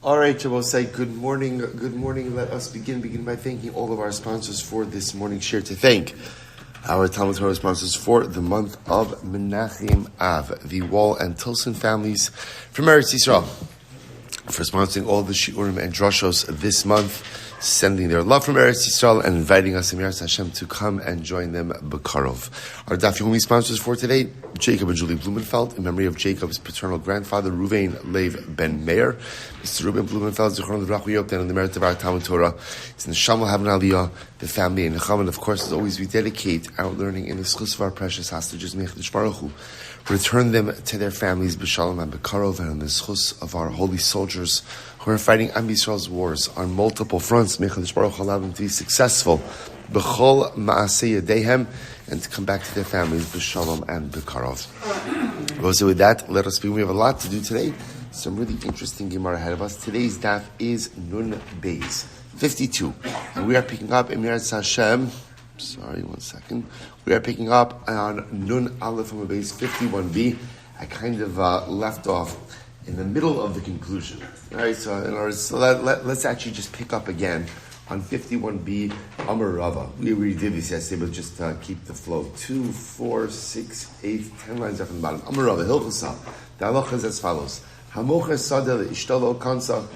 All right, Shabbos say good morning. Good morning. Let us begin by thanking all of our sponsors for this morning's share. To thank our TALMUD TORAH sponsors for the month of Menachem Av, the Wohl and Tilson families from Eretz YIsrael, for sponsoring all the shiurim and drashos this month, sending their love from Eretz YIsrael and inviting us in Eretz Hashem to come and join them b'karov. Our Daf Yomi sponsors for today: Jacob and Julie Blumenfeld, in memory of Jacob's paternal grandfather Reuben ben מאיר. Mr. Reuben Blumenfeld, Zichron Levrach, we hope that on the merit of our TALMUD TORAH, it's in the Shalom Havon Aliyah, the family, and Necham, and of course, as always, we dedicate our learning in the schus of our precious hostages, Mechadish Baruch Hu. Return them to their families b'shalom and b'karov, and in the schus of our holy soldiers who are fighting Am Yisrael's wars on multiple fronts. Mechadish Baruch Hu, allow them to be successful b'chol ma'aseh yadehem, and to come back to their families b'shalom and b'karov. So with that, let us begin. We have a lot to do today. Some really interesting Gemara ahead of us. Today's daf is Nun Beis 52, and we are picking up in Eretz Hashem. Sorry, 1 second. We are picking up on Nun Aleph from Beis 51b. I kind of left off in the middle of the conclusion. All right, so in order, let's actually just pick up again on 51b Amar Rava. We already did this yesterday, but just keep the flow. 2, 4, 6, 8, 10 lines up from the bottom. Amar Rava Hilchasa. The halacha is as follows: Hamocher sadeh le'ishtalo kansa.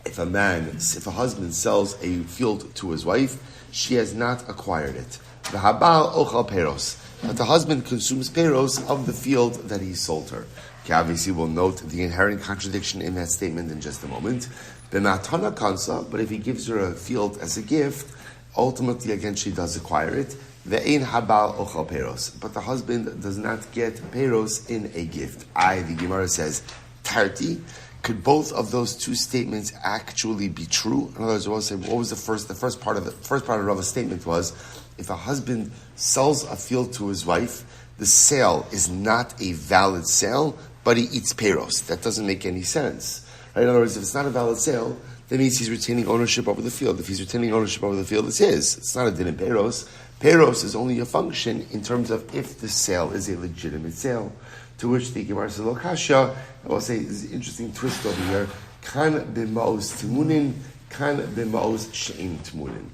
If a husband sells a field to his wife, she has not acquired it. V'habal ochal peros, but the husband consumes peros of the field that he sold her. Okay, obviously, we'll note the inherent contradiction in that statement in just a moment. B'matana kansa, but if he gives her a field as a gift, ultimately, again, she does acquire it. Ve'ein habal ochal peros, but the husband does not get peros in a gift. The Gemara says, tarti. Could both of those two statements actually be true? In other words, we'll say, what was the first part of Rava's statement was, if a husband sells a field to his wife, the sale is not a valid sale, but he eats peros. That doesn't make any sense. Right? In other words, if it's not a valid sale, that means he's retaining ownership over the field. If he's retaining ownership over the field, it's his. It's not a din in peros. Peros is only a function in terms of if the sale is a legitimate sale. To which the Gemara says, Lokasha, I will say, this is an interesting twist over here. Kan b'ma'os timunin, kan b'ma'os she'im timunin.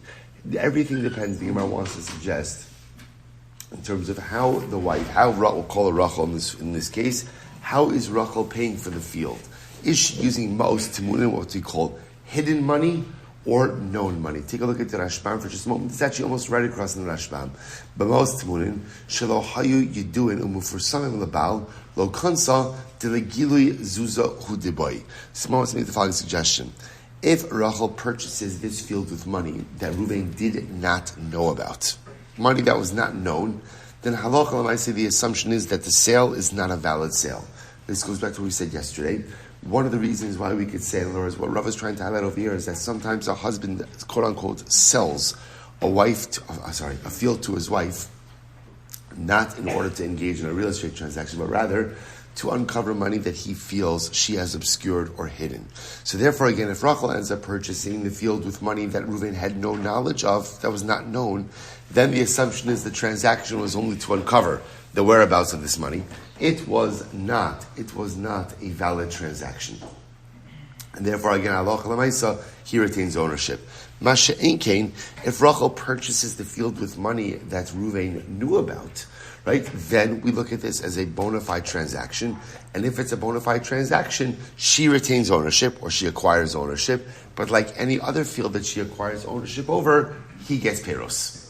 Everything depends, the Gemara wants to suggest, in terms of how the wife, we'll call her Rachel in this case, how is Rachel paying for the field? Is she using ma'os timunin, what we call hidden money, or known money? Take a look at the Rashbam for just a moment. It's actually almost right across in the Rashbam. B'ma'os timunin, shelo hayu yiduin umufursamim lebal, lo kansa delegilui zuza hudiboy. Someone wants to make the following suggestion. If Rachel purchases this field with money that Reuven did not know about, money that was not known, then halacha l'maaseh, the assumption is that the sale is not a valid sale. This goes back to what we said yesterday. One of the reasons why we could say, in other words, what Rav is trying to highlight over here is that sometimes a husband, quote unquote, sells a field to his wife, not in order to engage in a real estate transaction, but rather to uncover money that he feels she has obscured or hidden. So therefore, again, if Rachel ends up purchasing the field with money that Reuven had no knowledge of, that was not known, then the assumption is the transaction was only to uncover the whereabouts of this money. It was not a valid transaction. And therefore, again, halacha l'maisa, he retains ownership. Masha Einkein, if Rachel purchases the field with money that Reuven knew about, right, then we look at this as a bona fide transaction. And if it's a bona fide transaction, she retains ownership, or she acquires ownership. But like any other field that she acquires ownership over, he gets peros.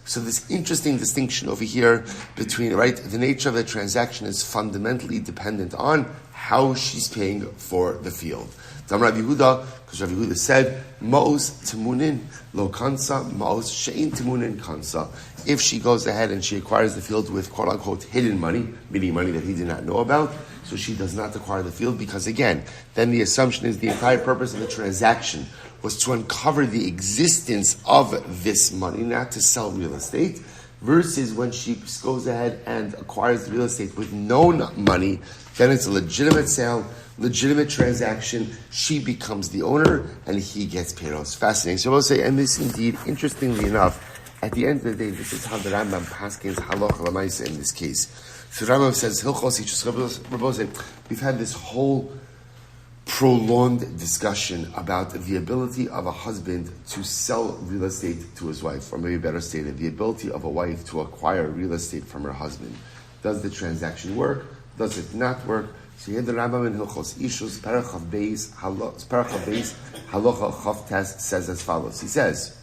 So this interesting distinction over here between, right, the nature of the transaction is fundamentally dependent on how she's paying for the field. Dam Rabbi Yehuda, because Rabbi Yehuda said, Ma'os timunin lo kansa, ma'os she'in timunin kansa. If she goes ahead and she acquires the field with quote unquote hidden money, meaning money that he did not know about, so she does not acquire the field, because again, then the assumption is the entire purpose of the transaction was to uncover the existence of this money, not to sell real estate, versus when she goes ahead and acquires the real estate with known money, then it's a legitimate sale, legitimate transaction, she becomes the owner, and he gets peros. Fascinating. So I will say, and this indeed, interestingly enough, at the end of the day, this is how the Rambam paskins halacha l'maisa in this case. So Rambam says, we've had this whole prolonged discussion about the ability of a husband to sell real estate to his wife, or maybe better stated, the ability of a wife to acquire real estate from her husband. Does the transaction work? Does it not work? So here the Rambam in Hilchos Ishus, Parachav Beis, Halacha Chavtas says as follows. He says,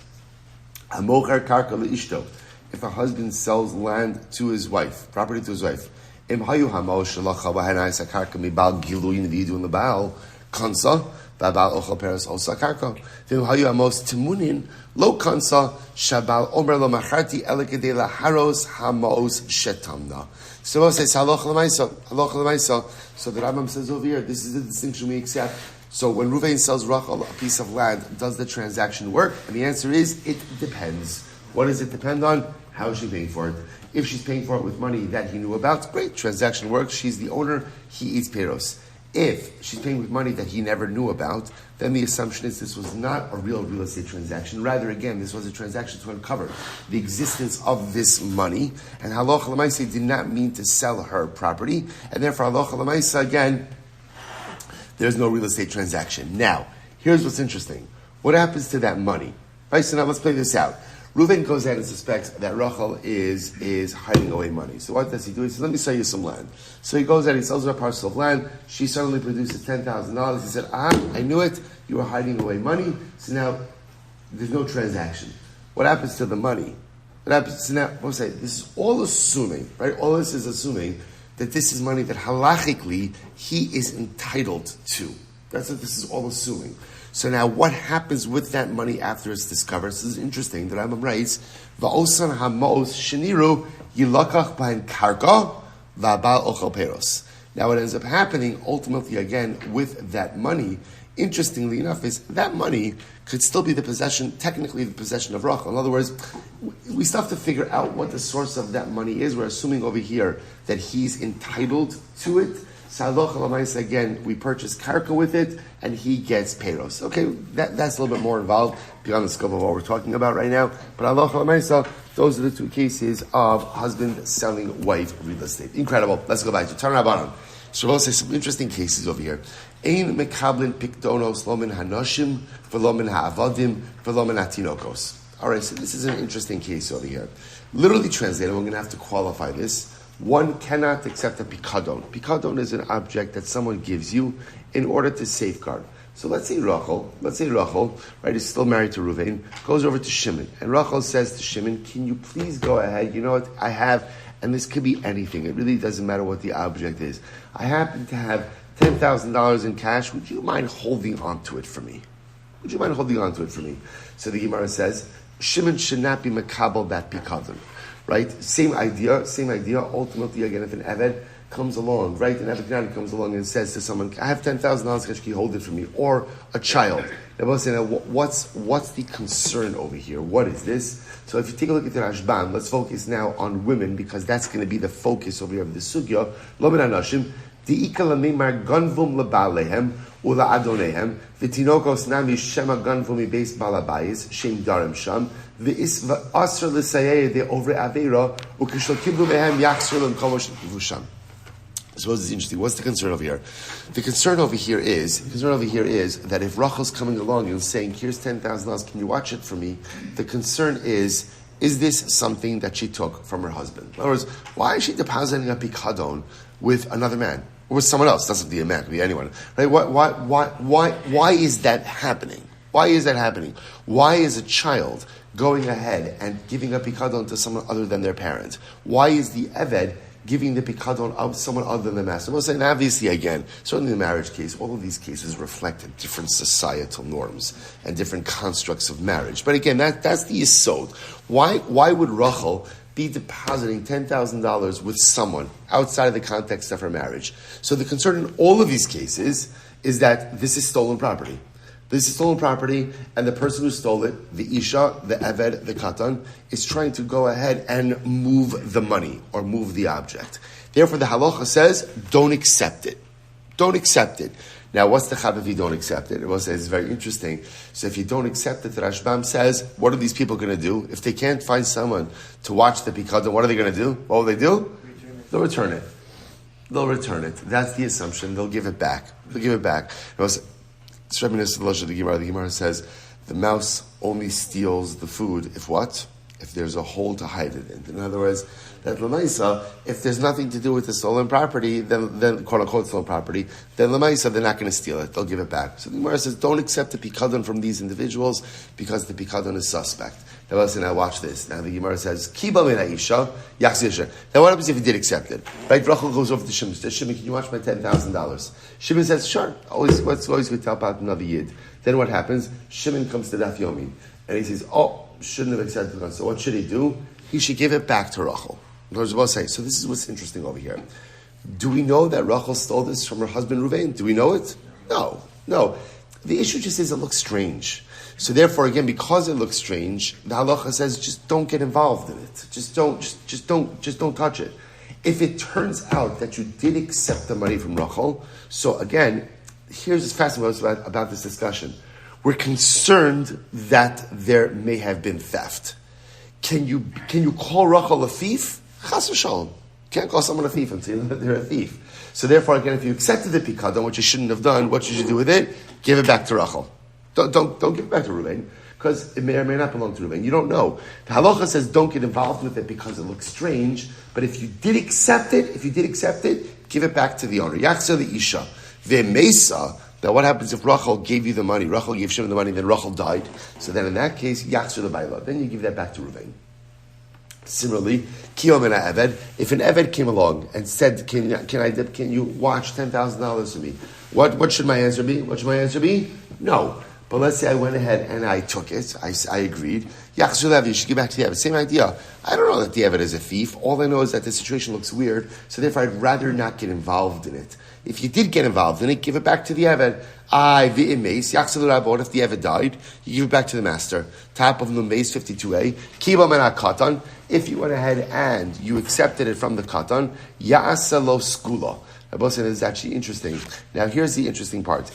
Hamocher karka leishto. If a husband sells land to his wife, property to his wife, Im hayu hamo shalacha v'hanayis akarka mibal giluyin v'yidu l'baal kansa v'abal ochel peres osa karka. V'im hayu hamos timunin lo kansa shabal omer lo macharti elekadei laharos hamos shetamna. So it says halacha l'maisa. So the Rambam says over here, this is the distinction we accept. So when Reuven sells Rachel a piece of land, does the transaction work? And the answer is, it depends. What does it depend on? How is she paying for it? If she's paying for it with money that he knew about, great, transaction works. She's the owner, he eats peros. If she's paying with money that he never knew about, then the assumption is this was not a real estate transaction. Rather, again, this was a transaction to uncover the existence of this money. And halacha l'maisa did not mean to sell her property. And therefore, halacha l'maisa, again, there's no real estate transaction. Now, here's what's interesting. What happens to that money? Right, so now let's play this out. Reuven goes out and suspects that Rachel is hiding away money. So what does he do? He says, let me sell you some land. So he goes out, he sells her a parcel of land. She suddenly produces $10,000. He said, I knew it. You were hiding away money. So now there's no transaction. What happens to the money? What happens to now? What was I say? This is all assuming, right? All this is assuming that this is money that halachically he is entitled to. That's what this is all assuming. So now what happens with that money after it's discovered? This is interesting. The Rambam writes, Va'osan ha'mos sheniru yilakach b'hen karka va'abal ochel peros. Now what ends up happening ultimately again with that money, interestingly enough, is that money could still be the possession, technically the possession of Rachel. In other words, we still have to figure out what the source of that money is. We're assuming over here that he's entitled to it. So halacha l'maisa, again, we purchase karka with it, and he gets peros. Okay, that's a little bit more involved beyond the scope of what we're talking about right now. But halacha l'maisa, those are the two cases of husband selling wife real estate. Incredible. Let's go back to TORAH Rabbanon. So we'll say some interesting cases over here. Ein mekablin pikdonos lo min hanoshim v'lo min ha'avadim v'lo min hatinokos. All right, so this is an interesting case over here. Literally translated, we're going to have to qualify this. One cannot accept a pikadon. Pikadon is an object that someone gives you in order to safeguard. So let's say Rachel, right, is still married to Reuven, goes over to Shimon, and Rachel says to Shimon, can you please go ahead, you know what, I have, and this could be anything, it really doesn't matter what the object is. I happen to have $10,000 in cash, would you mind holding on to it for me? Would you mind holding on to it for me? So the Gemara says, Shimon should not be makabel that pikadon. Right? Same idea. Ultimately, again, if an Eved comes along, right? An Eved comes along and says to someone, I have $10,000, can you hold it for me? Or a child. What's the concern over here? What is this? So if you take a look at the Rashban, let's focus now on women, because that's going to be the focus over here of the Sugya. Lo min hanashim, di'ika lamimar ganvum lebalehem, ula adonehem, v'tinokos nami shema ganvum ibeis balabayis, shem darim sham, v'is v'asr l'sayeh de over avera, u'kishlo kiblu mehem yachsur l'mkomosh l'vusham. I suppose it's interesting. What's the concern over here? The concern over here is that if Rachel's coming along and saying, here's $10,000, can you watch it for me? The concern is this something that she took from her husband? In other words, why is she depositing a pikadon with another man? Or with someone else? It doesn't have to be a man, it could be anyone. Right? Why is that happening? Why is that happening? Why is a child going ahead and giving a pikadon to someone other than their parent? Why is the Eved giving the pikadon of someone other than the master? We'll say, obviously, again, certainly in the marriage case, all of these cases reflect different societal norms and different constructs of marriage. But again, that's the yesod. Why would Rachel be depositing $10,000 with someone outside of the context of her marriage? So the concern in all of these cases is that this is stolen property. This is stolen property, and the person who stole it, the Isha, the Eved, the Katan, is trying to go ahead and move the money or move the object. Therefore, the halacha says, don't accept it. Don't accept it. Now, what's the chab if you don't accept it? It was it's very interesting. So if you don't accept it, the Rashbam says, what are these people going to do? If they can't find someone to watch the pikadon, what are they going to do? What will they do? They'll return it. they'll return it. That's the assumption. They'll give it back. They'll give it back. The Gemara says the mouse only steals the food if what? If there's a hole to hide it in. In other words, that Lamaisa, if there's nothing to do with the stolen property, then quote unquote stolen property, then Lamaisa, they're not going to steal it. They'll give it back. So the Gemara says, don't accept the pikadon from these individuals because the pikadon is suspect. Now watch this. Now the Gemara says, Kiba min ha'isha, yachzir. Now what happens if he did accept it? Right? Rachel goes over to Shimon. Says, Shimon, can you watch my $10,000? Shimon says, sure. Always good to help out another yid. Then what happens? Shimon comes to Daf Yomi and he says, shouldn't have accepted it. So what should he do? He should give it back to Rachel. So this is what's interesting over here. Do we know that Rachel stole this from her husband Reuben? Do we know it? No. The issue just is it looks strange. So therefore, again, because it looks strange, the halacha says just don't get involved in it. Just don't touch it. If it turns out that you did accept the money from Rachel, so again, here's what's fascinating about this discussion. We're concerned that there may have been theft. Can you call Rachel a thief? Chas v'shalom. Can't call someone a thief and say that they're a thief. So therefore, again, if you accepted the pikadon, which you shouldn't have done, what should you do with it? Give it back to Rachel. Don't give it back to Reuben, because it may or may not belong to Reuben. You don't know. The halacha says don't get involved with it because it looks strange. But if you did accept it, give it back to the owner. Yachza the isha ve'meisa. Now, what happens if Rachel gave you the money? Rachel gave Shimon the money, then Rachel died. So then, in that case, yachza the baila. Then you give that back to Reuben. Similarly, kiyom and eved. If an eved came along and said, "Can you watch $10,000 for me?" What should my answer be? No. But let's say I went ahead and I took it. I agreed. Yachzu levi, you should give back to the eved. Same idea. I don't know that the eved is a thief. All I know is that the situation looks weird. So therefore, I'd rather not get involved in it. If you did get involved in it, give it back to the eved. If the eved died, you give it back to the master. Top of Numeis 52a. Kiba mena katan. If you went ahead and you accepted it from the katan, ya'asa lo skula. Rabbi said is actually interesting. Now here's the interesting part.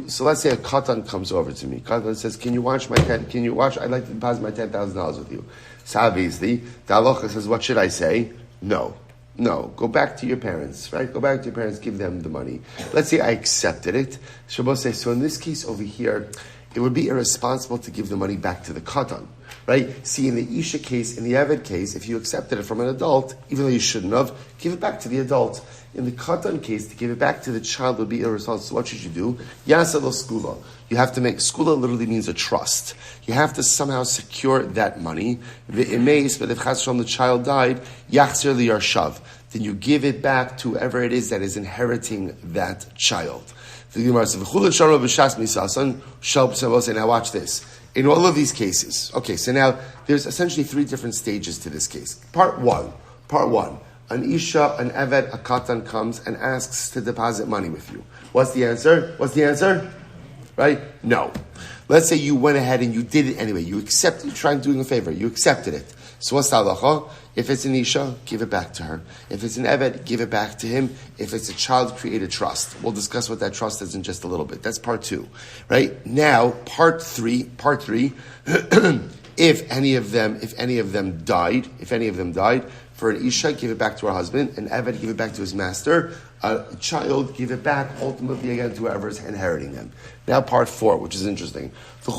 So let's say a katan comes over to me. Katan says, I'd like to deposit my $10,000 with you. So obviously, the halacha says, what should I say? No. Go back to your parents, right? Go back to your parents, give them the money. Let's say I accepted it. Rabbi says, so in this case over here, it would be irresponsible to give the money back to the katan. Right? See, in the Isha case, in the Eved case, if you accepted it from an adult, even though you shouldn't have, give it back to the adult. In the Katan case, to give it back to the child would be irresponsible. So what should you do? Yasa lo skula. You have to make, skula literally means a trust. You have to somehow secure that money. V'emeis, but if chas from the child died, yachzer li yarshav. Then you give it back to whoever it is that is inheriting that child. The Gemara says, now watch this. In all of these cases, okay, so now there's essentially three different stages to this case. Part one, an Isha, an Eved, a Katan comes and asks to deposit money with you. What's the answer? Right? No. Let's say you went ahead and you did it anyway. You tried doing a favor. You accepted it. So what's the halacha? If it's an Isha, give it back to her. If it's an Eved, give it back to him. If it's a child, create a trust. We'll discuss what that trust is in just a little bit. That's part two. Right? Now, part three, if any of them died, for an Isha, give it back to her husband. An Eved, give it back to his master. A child, give it back ultimately again to whoever is inheriting them. Now part four, which is interesting. So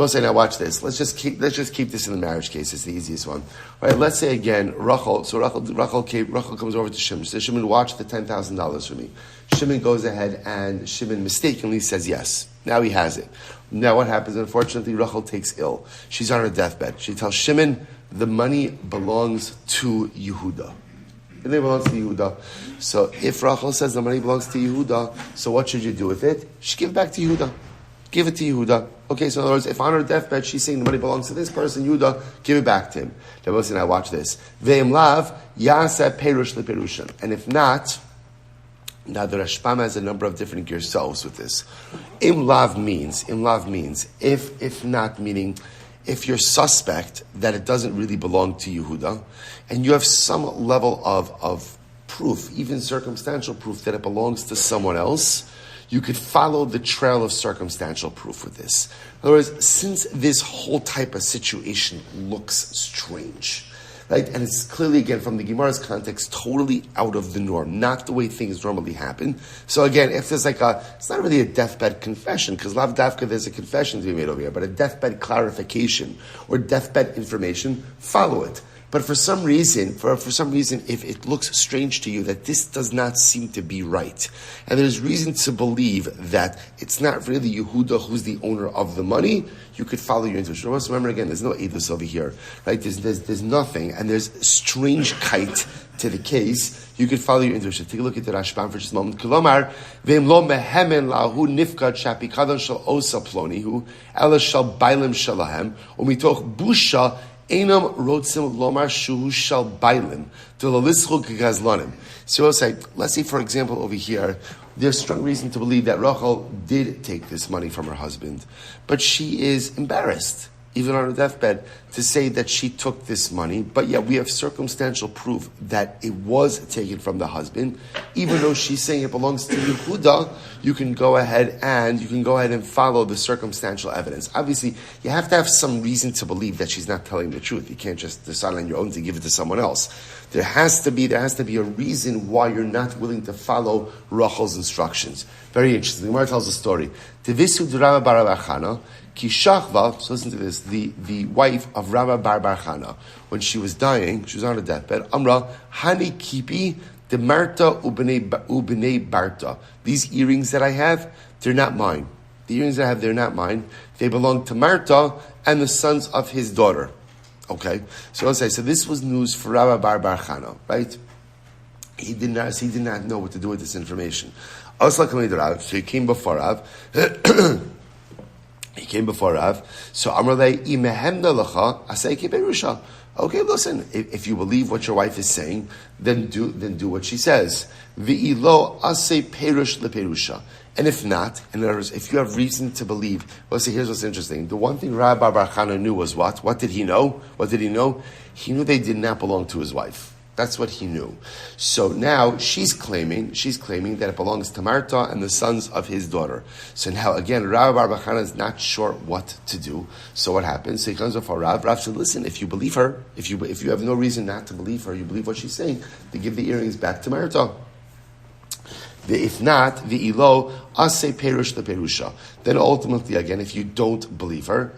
we'll say, now watch this. Let's just keep this in the marriage case. It's the easiest one. All right, let's say again, Rachel comes over to Shimon. Says, Shimon, watch the $10,000 for me. Shimon goes ahead and Shimon mistakenly says yes. Now he has it. Now what happens? Unfortunately, Rachel takes ill. She's on her deathbed. She tells Shimon, the money belongs to Yehuda. The money belongs to Yehuda. So if Rachel says the money belongs to Yehuda, so what should you do with it? You should give it back to Yehuda. Give it to Yehuda. Okay, so in other words, if on her deathbed she's saying the money belongs to this person, Yehuda, give it back to him. Now watch this. Ve'im lav yaseh perush leperushan. And if not, now the Rashbam has a number of different gersos with this. Im lav means, if not meaning, if you're suspect that it doesn't really belong to Yehuda, and you have some level of proof, even circumstantial proof, that it belongs to someone else, you could follow the trail of circumstantial proof with this. In other words, since this whole type of situation looks strange, right? And it's clearly, again, from the Gemara's context, totally out of the norm, not the way things normally happen. So again, if there's it's not really a deathbed confession, because lav dafka there's a confession to be made over here, but a deathbed clarification or deathbed information, follow it. But for some reason, if it looks strange to you that this does not seem to be right, and there's reason to believe that it's not really Yehuda who's the owner of the money, you could follow your intuition. Remember again, there's no edus over here, right? There's nothing, and there's strange kite to the case. You could follow your intuition. Take a look at the Rashbam for just a moment. Kolomar ve'im lo mehemen lahu nifkat shapikadon shel osa plonihu ela shel bailim shalahem umitoch busha. Einam rotzim lomar shuhu shal bailim to lalischu gazlanim. So let's say, for example, over here, there's strong reason to believe that Rachel did take this money from her husband, but she is embarrassed, even on her deathbed, to say that she took this money. But yet we have circumstantial proof that it was taken from the husband, even though she's saying it belongs to Yehuda. You can go ahead and follow the circumstantial evidence. Obviously, you have to have some reason to believe that she's not telling the truth. You can't just decide on your own to give it to someone else. There has to be a reason why you're not willing to follow Rachel's instructions. Very interesting. The Gemara tells a story. Tevisu d'Rava bar Chana ki shachva. So listen to this. The wife of Rabbi bar Chana, when she was dying, she was on her deathbed. Amra hani kipi de Marta ubnei Barta. These earrings that I have, they're not mine. The earrings that I have, they're not mine. They belong to Marta and the sons of his daughter. Okay, so let's say, so this was news for Rabbi bar Chana, right? He did not know what to do with this information. So he came before Rav. So Amrlei imehemna lecha asei kiberusha. Okay, listen. If you believe what your wife is saying, then do what she says. V'ilo asei perush leperusha. And if not, in other words, if you have reason to believe, well, see, here's what's interesting. The one thing Rabbi bar Chana knew was what? What did he know? He knew they did not belong to his wife. That's what he knew. So now she's claiming that it belongs to Marta and the sons of his daughter. So now again, Rabbi bar Chana is not sure what to do. So what happens? So he comes before Rav. Rav said, listen, if you believe her, if you have no reason not to believe her, you believe what she's saying, then give the earrings back to Marta. If not, the ilo ase perush the perusha. Then ultimately, again, if you don't believe her,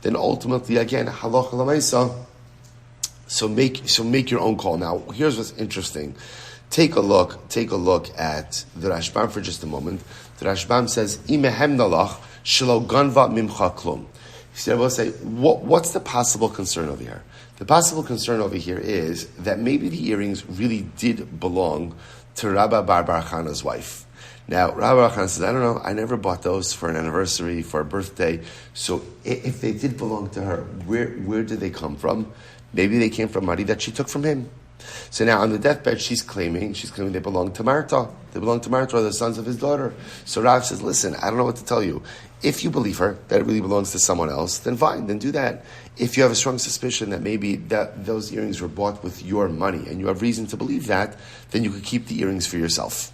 then ultimately, again, halacha l'maisa. So make your own call. Now, here's what's interesting. Take a look at the Rashbam for just a moment. The Rashbam says, "Imehem nalach shelo ganva mimcha klum." I will say, what's the possible concern over here? The possible concern over here is that maybe the earrings really did belong to Rabbi bar Chana's wife. Now, Rabbi bar Chana says, I don't know, I never bought those for an anniversary, for a birthday. So if they did belong to her, where did they come from? Maybe they came from money that she took from him. So now on the deathbed, she's claiming they belong to Marta. They belong to Marta, the sons of his daughter. So Rav says, listen, I don't know what to tell you. If you believe her, that it really belongs to someone else, then fine, then do that. If you have a strong suspicion that maybe that those earrings were bought with your money, and you have reason to believe that, then you could keep the earrings for yourself.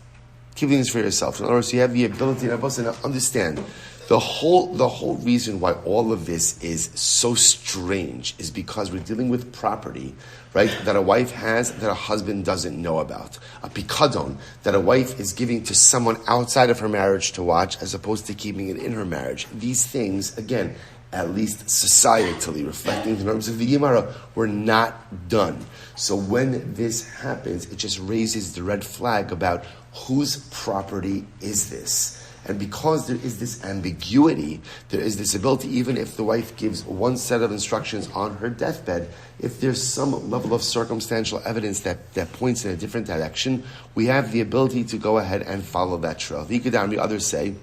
Keep the earrings for yourself. In other words, you have the ability to understand the whole reason why all of this is so strange is because we're dealing with property, right, that a wife has that a husband doesn't know about. A pikadon that a wife is giving to someone outside of her marriage to watch as opposed to keeping it in her marriage. These things, again, at least societally, reflecting the norms of the Gemara, were not done. So when this happens, it just raises the red flag about whose property is this. And because there is this ambiguity, there is this ability, even if the wife gives one set of instructions on her deathbed, if there's some level of circumstantial evidence that points in a different direction, we have the ability to go ahead and follow that trail. The others say,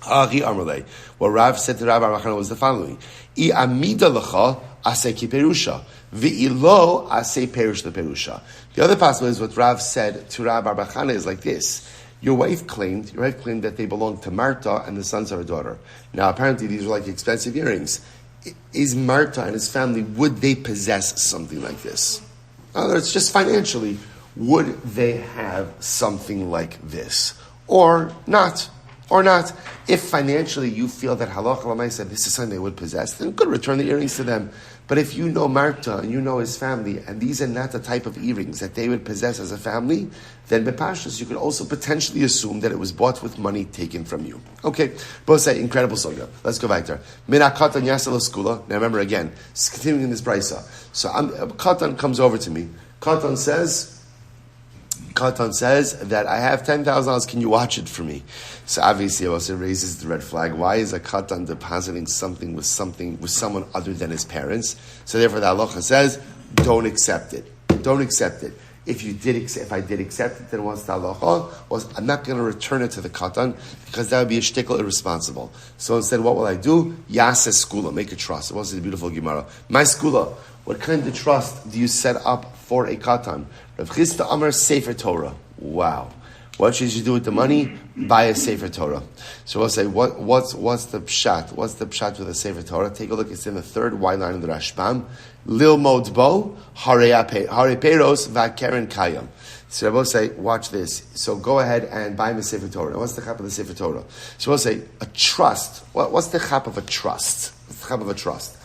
what Rav said to Rabbi bar Chana was the following: I amida lecha aseh kiperusha, ve'ilo aseh perush leperusha. The other possibility is what Rav said to Rabbi bar Chana is like this. Your wife claimed that they belonged to Marta and the sons of her daughter. Now, apparently, these are like expensive earrings. Is Marta and his family, would they possess something like this? In other words, just financially, would they have something like this? Or not? If financially you feel that halacha l'maaseh this is something they would possess, then good, return the earrings to them. But if you know Marta and you know his family, and these are not the type of earrings that they would possess as a family, then Bepashas, you could also potentially assume that it was bought with money taken from you. Okay, both say incredible sugya. Let's go back there. Mina katan yasel skula. Now remember again, continuing in this brisa. So Katan comes over to me. Katan says that I have $10,000. Can you watch it for me? So obviously, it also raises the red flag. Why is a katan depositing something with someone other than his parents? So therefore, the halacha says, don't accept it. Don't accept it. If I did accept it, then what's the halacha? I'm not going to return it to the katan because that would be a shtickle irresponsible. So instead, what will I do? Yasa skula, make a trust. It was a beautiful gemara. My skula. What kind of trust do you set up for a katan? Rav Chisda Amar Sefer Torah. Wow. What should you do with the money? Buy a Sefer Torah. So we'll say, what's the pshat? What's the pshat with a Sefer Torah? Take a look. It's in the third Y line of the Rashbam. Lil mod bo hare peros va'keren kayam. So we'll say, watch this. So go ahead and buy me a Sefer Torah. Now, what's the chap of the Sefer Torah? So we'll say, a trust. What's the chap of a trust? What's the chap of a trust?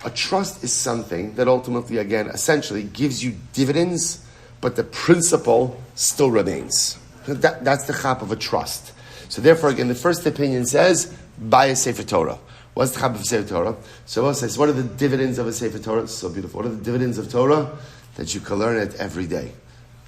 A trust is something that ultimately, again, essentially gives you dividends, but the principle still remains. That's the chap of a trust. So therefore, again, the first opinion says, buy a Sefer Torah. What's the chap of Sefer Torah? So we'll say, what are the dividends of a Sefer Torah? It's so beautiful. What are the dividends of Torah? That you can learn it every day.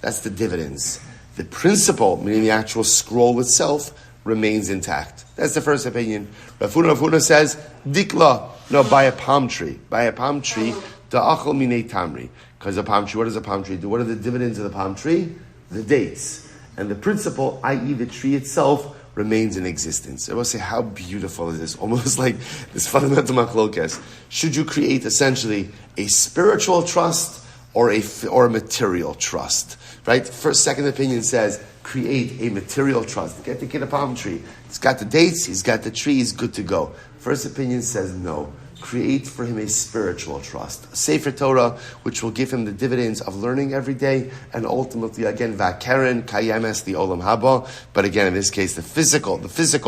That's the dividends. The principle, meaning the actual scroll itself, remains intact. That's the first opinion. Rav Huna says, Dikla. No, buy a palm tree. Buy a palm tree. Da'achol minei tamri. Because a palm tree, what does a palm tree do? What are the dividends of the palm tree? The dates. And the principle, i.e. the tree itself, remains in existence. I will say, how beautiful is this? Almost like this fundamental machlokes. Should you create essentially a spiritual trust or a material trust? Right? Second opinion says, create a material trust. Get the kid a palm tree. He's got the dates, he's got the tree, he's good to go. First opinion says no. Create for him a spiritual trust. A Sefer Torah, which will give him the dividends of learning every day, and ultimately, again, va'keren kayemes the olam haba. But again, in this case, the physical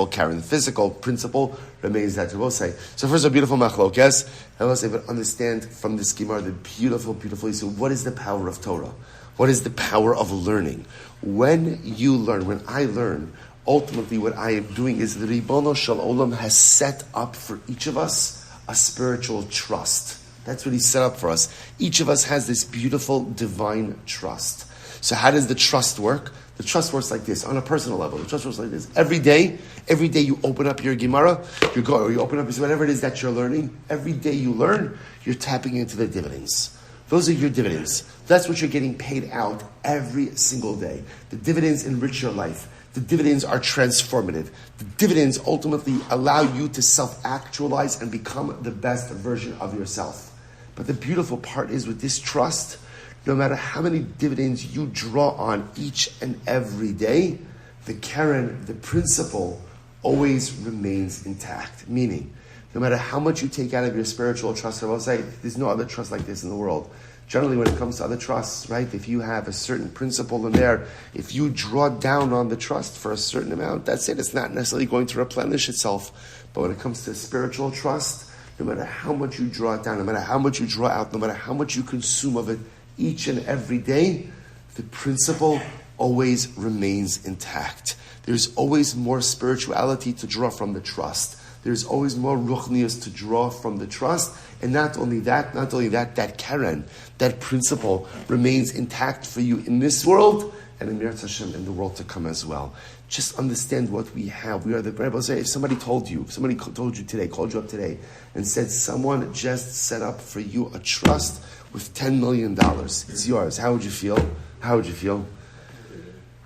karen, the physical principle remains that. We'll say. So first, a beautiful machlokes. I will say, but understand from this gemara the beautiful issue. What is the power of Torah? What is the power of learning? When you learn, when I learn, ultimately what I am doing is the Ribono Shel Olam has set up for each of us a spiritual trust. That's what he set up for us. Each of us has this beautiful divine trust. So how does the trust work? The trust works like this, on a personal level. The trust works like this. Every day you open up your Gemara, you open up whatever it is that you're learning. Every day you learn, you're tapping into the dividends. Those are your dividends. That's what you're getting paid out every single day. The dividends enrich your life. The dividends are transformative. The dividends ultimately allow you to self-actualize and become the best version of yourself. But the beautiful part is with this trust, no matter how many dividends you draw on each and every day, the keren, the principle, always remains intact. Meaning, no matter how much you take out of your spiritual trust, I will say, there's no other trust like this in the world. Generally, when it comes to other trusts, right, if you have a certain principle in there, if you draw down on the trust for a certain amount, that's it. It's not necessarily going to replenish itself. But when it comes to spiritual trust, no matter how much you draw it down, no matter how much you draw out, no matter how much you consume of it each and every day, the principle always remains intact. There's always more spirituality to draw from the trust. There's always more ruchnius to draw from the trust. And not only that, that keren, that principle remains intact for you in this world and in Eretz Hashem in the world to come as well. Just understand what we have. We are the Bible say if somebody told you today, called you up today, and said someone just set up for you a trust with $10 million. It's yours. How would you feel?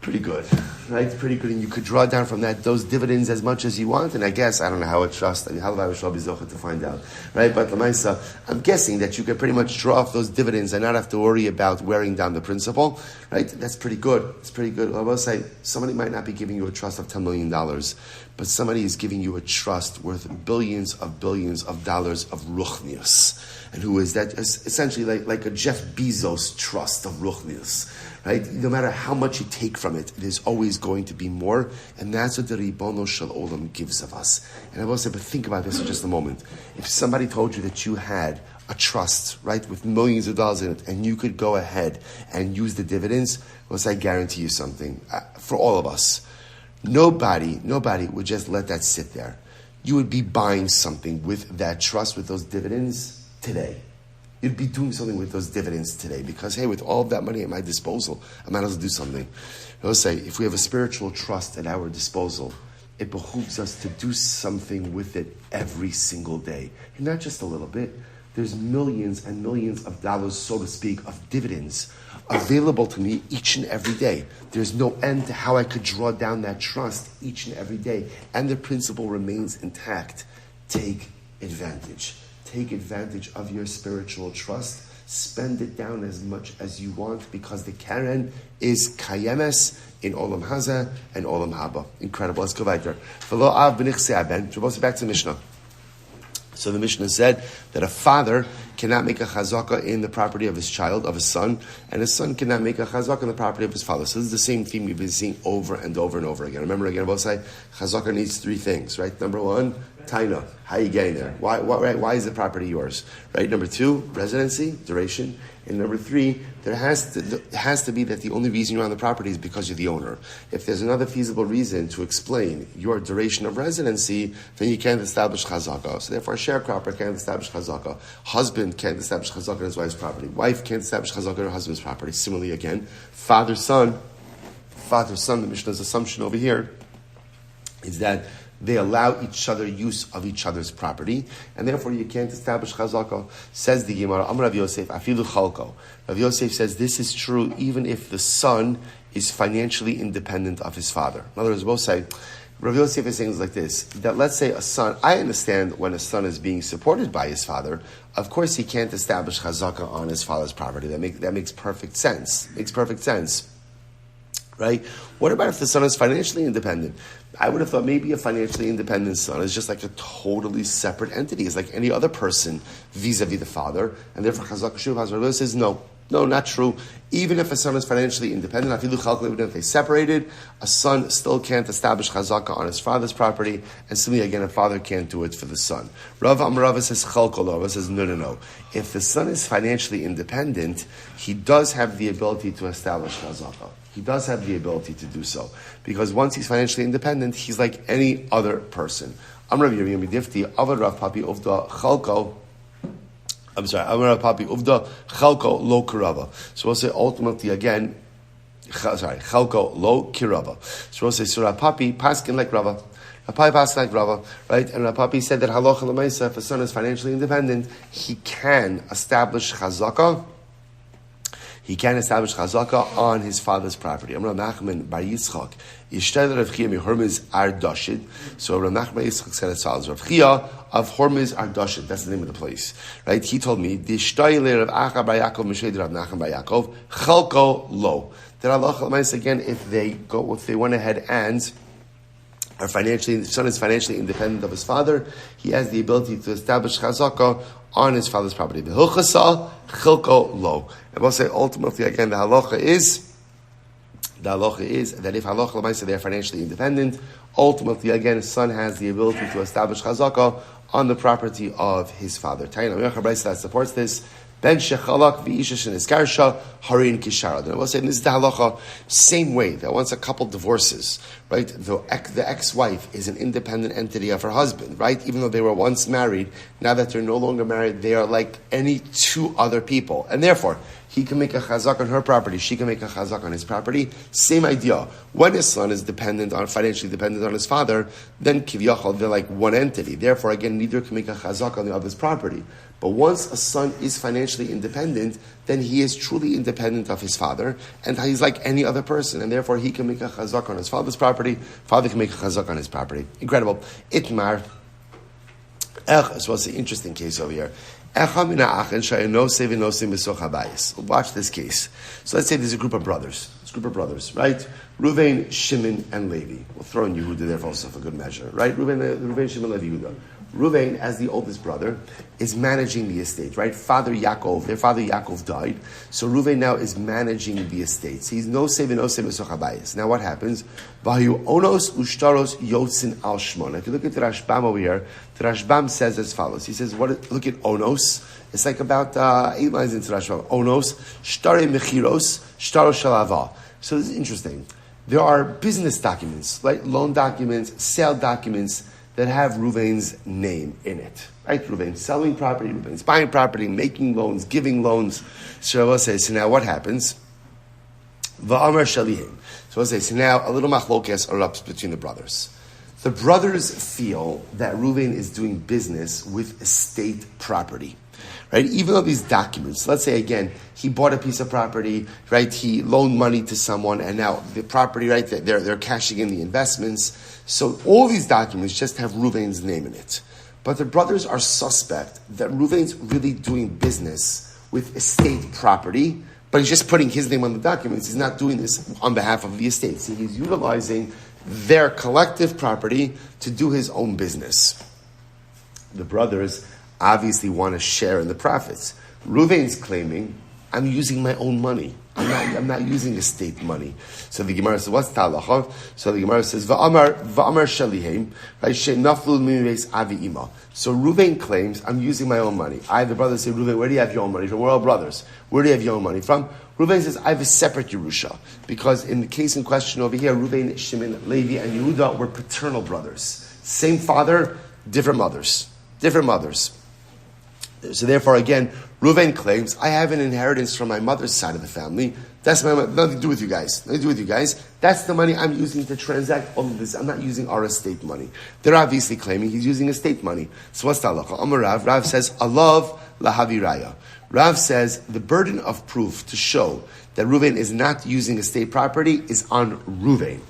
Pretty good, right? Pretty good, and you could draw down from that those dividends as much as you want. And I guess I don't know how it trust. I mean, how I shall be zocher to find out, right? But Lamaisa, I'm guessing that you could pretty much draw off those dividends and not have to worry about wearing down the principal, right? That's pretty good. It's pretty good. I will say somebody might not be giving you a trust of $10 million, but somebody is giving you a trust worth billions of dollars of ruchnius, and who is that? Essentially like a Jeff Bezos trust of ruchnius. Right? No matter how much you take from it, it is always going to be more, and that's what the Ribono Shel Olam gives of us. And I will say, but think about this for just a moment. If somebody told you that you had a trust, right, with millions of dollars in it, and you could go ahead and use the dividends, I guarantee you something, for all of us, nobody would just let that sit there. You would be buying something with that trust, with those dividends today. You'd be doing something with those dividends today because, hey, with all of that money at my disposal, I might as well do something. I'll say, if we have a spiritual trust at our disposal, it behooves us to do something with it every single day. And not just a little bit. There's millions and millions of dollars, so to speak, of dividends available to me each and every day. There's no end to how I could draw down that trust each and every day. And the principle remains intact. Take advantage. Take advantage of your spiritual trust. Spend it down as much as you want because the Karen is kayemes in Olam Haza and Olam Haba. Incredible. Let's go weiter. Back to the Mishnah. So the Mishnah said that a father cannot make a chazaka in the property of his child, of his son, and his son cannot make a chazaka in the property of his father. So this is the same theme we've been seeing over and over and over again. Remember again, both say chazaka needs three things, right? Number one, taina. How are you getting there? Why is the property yours? Right? Number two, residency, duration. And number three, there has to be that the only reason you're on the property is because you're the owner. If there's another feasible reason to explain your duration of residency, then you can't establish chazaka. So therefore, a sharecropper can't establish chazaka. Husband can't establish chazaka on his wife's property. Wife can't establish chazaka on her husband's property. Similarly, again, father-son, the Mishnah's assumption over here is that they allow each other use of each other's property, and therefore you can't establish chazaka. Says the Gemara, Amar Rav Yosef, afilu chalko. Rav Yosef says this is true even if the son is financially independent of his father. In other words, both say, Rav Yosef is saying like this, that let's say a son, I understand when a son is being supported by his father, of course he can't establish chazaka on his father's property. That makes perfect sense. Right? What about if the son is financially independent? I would have thought maybe a financially independent son is just like a totally separate entity. It's like any other person vis-a-vis the father. And therefore, Chazak Shuv Hazar says, no, not true. Even if a son is financially independent, even if they separated, a son still can't establish Chazaka on his father's property. And similarly, again, a father can't do it for the son. Rav Amrava says, Rava says, no. If the son is financially independent, he does have the ability to establish Chazaka. He does have the ability to do so. Because once he's financially independent, he's like any other person. Amrav Yirmiyam Difti, Avad Rav Papi Uvda Chalko. Amrav Papi Uvda Chalko Lo Kirava. So we'll say ultimately again, Chalko Lo Kirava. So we'll say Surah Papi, Paskin like Rava. Rapapi passed like Rava, right? And Rapapi said that Halacha L'Maisa, if a son is financially independent, he can establish Chazaka. He can establish chazaka on his father's property. Amar Nachman bar Yitzchak, Yishtel Rav Chia mi Hormuz Ardashid. So Rav Nachman bar Yitzchak said as follows: Rav Chia of Hormuz Ardashid. That's the name of the place, right? He told me Dishtayle Rav Acha bar Yaakov Mished Rav Nachman bar Yaakov Chalko Lo. That Allah again, if they went ahead and the son is financially independent of his father, he has the ability to establish chazaka on his father's property. The hilchasa chilko lo. And we'll say ultimately again the halacha is that if halacha l'maisa they are financially independent, ultimately again his son has the ability to establish chazaka on the property of his father. Taina Mechabraisa that supports this. Ben shechalak v'isha sheneskarsha harin kishara. And I will say this is the halacha same way that once a couple divorces, right, the ex-wife is an independent entity of her husband, right? Even though they were once married, now that they're no longer married, they are like any two other people, and therefore he can make a chazak on her property, she can make a chazak on his property. Same idea. When his son is financially dependent on his father, then kivyachol they're like one entity. Therefore, again, neither can make a chazak on the other's property. But once a son is financially independent, then he is truly independent of his father, and he's like any other person, and therefore he can make a chazak on his father's property, father can make a chazak on his property. Incredible. Itmar. So it's an interesting case over here. Watch this case. So let's say there's a group of brothers. Right? Reuben, Shimon, and Levi. We'll throw in Yehuda there also for good measure. Right? Reuben, Shimon, Levi, Yehuda. Reuven, as the oldest brother, is managing the estate, right? Their father Yaakov died, so Reuven now is managing the estates. He's no save v'sochabayis. Now what happens? V'hayu onos ushtaros yotzin al shmon. If you look at the Rashbam over here, the Rashbam says as follows. He says, look at onos. It's like about 8 lines into Rashbam. Onos, shtare mechiros, shtaro shalava. So this is interesting. There are business documents, like loan documents, sale documents, that have Reuven's name in it. Right? Reuven's selling property, Reuven's buying property, making loans, giving loans. So Rabbi says, so now what happens? Va'amar shalihim. So Rabbi says, so now a little machlokes erupts between the brothers. The brothers feel that Reuven is doing business with estate property. Right? Even though these documents, let's say again, he bought a piece of property, right? He loaned money to someone, and now the property, right? They're cashing in the investments. So all these documents just have Reuven's name in it. But the brothers are suspect that Reuven's really doing business with estate property, but he's just putting his name on the documents. He's not doing this on behalf of the estate. So he's utilizing their collective property to do his own business. The brothers obviously want to share in the profits. Reuven's claiming, I'm using my own money. I'm not using estate money. So the Gemara says, what's talacha? So the Gemara says, Va'amar shalihem, naflu mimeis avi ima. So Reuven claims, I'm using my own money. The brothers say, Reuven, where do you have your own money from? We're all brothers. Where do you have your own money from? Reuven says, I have a separate Yerusha. Because in the case in question over here, Reuven, Shimon, Levi, and Yehuda were paternal brothers. Same father, different mothers. Different mothers. So therefore, again, Reuven claims, I have an inheritance from my mother's side of the family. That's my money. Nothing to do with you guys. Nothing to do with you guys. That's the money I'm using to transact all of this. I'm not using our estate money. They're obviously claiming he's using estate money. So what's the halacha? Amar Rav. Rav says, Alav lahaviraya. Rav says, the burden of proof to show that Reuven is not using estate property is on Reuven.